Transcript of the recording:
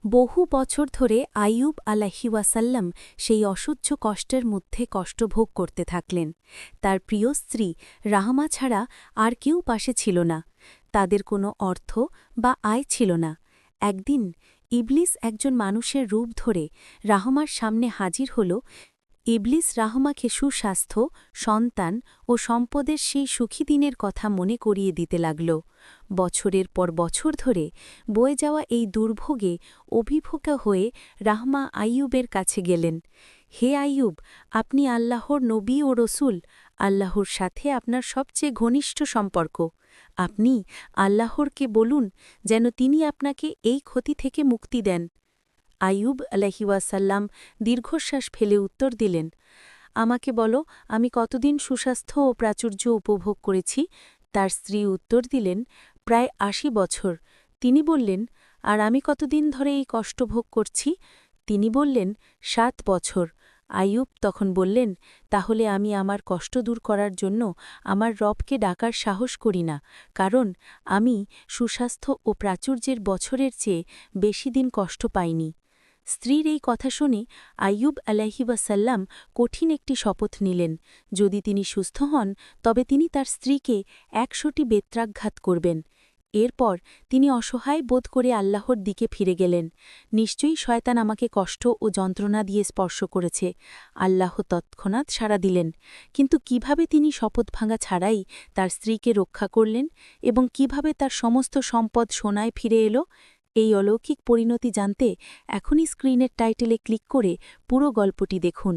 বহু বছর ধরে আইয়ুব আলাইহিওয়াসাল্লাম সেই অসহ্য কষ্টের মধ্যে কষ্টভোগ করতে থাকলেন। তার প্রিয় স্ত্রী রাহমা ছাড়া আর কেউ পাশে ছিল না। তাদের কোনো অর্থ বা আয় ছিল না। একদিন ইবলিস একজন মানুষের রূপ ধরে রাহমার সামনে হাজির হল। ইবলিস রাহমাকে সুস্বাস্থ্য, সন্তান ও সম্পদের সেই সুখী দিনের কথা মনে করিয়ে দিতে লাগল। বছরের পর বছর ধরে বয়ে যাওয়া এই দুর্ভোগে অভিভূত হয়ে রাহমা আইয়ুবের কাছে গেলেন। হে আইয়ুব, আপনি আল্লাহর নবী ও রসুল, আল্লাহর সাথে আপনার সবচেয়ে ঘনিষ্ঠ সম্পর্ক। আপনি আল্লাহরকে বলুন যেন তিনি আপনাকে এই ক্ষতি থেকে মুক্তি দেন। আইয়ুব আলাইহিওয়াসাল্লাম দীর্ঘশ্বাস ফেলে উত্তর দিলেন, আমাকে বলো, আমি কতদিন সুস্বাস্থ্য ও প্রাচুর্য উপভোগ করেছি। তার স্ত্রী উত্তর দিলেন, প্রায় ৮০ বছর। তিনি বললেন, আর আমি কতদিন ধরে এই কষ্ট ভোগ করছি। তিনি বললেন, ৭ বছর। আইয়ুব তখন বললেন, তাহলে আমি আমার কষ্ট দূর করার জন্য আমার রবকে ডাকার সাহস করি না, কারণ আমি সুস্বাস্থ্য ও প্রাচুর্যের বছরের চেয়ে বেশি দিন কষ্ট পাইনি। স্ত্রীর এই কথা শুনে আইয়ুব আলাইহিওয়াসাল্লাম কঠিন একটি শপথ নিলেন, যদি তিনি সুস্থ হন তবে তিনি তার স্ত্রীকে ১০০টি বেত্রাঘাত করবেন। এরপর তিনি অসহায় বোধ করে আল্লাহর দিকে ফিরে গেলেন। নিশ্চয়ই শয়তান আমাকে কষ্ট ও যন্ত্রণা দিয়ে স্পর্শ করেছে। আল্লাহ তৎক্ষণাৎ সাড়া দিলেন। কিন্তু কিভাবে তিনি শপথ ভাঙা ছাড়াই তার স্ত্রীকে রক্ষা করলেন এবং কিভাবে তার সমস্ত সম্পদ সোনায় ফিরে এলো, এই অলৌকিক পরিণতি জানতে এখনই স্ক্রিনের টাইটেলে ক্লিক করে পুরো গল্পটি দেখুন।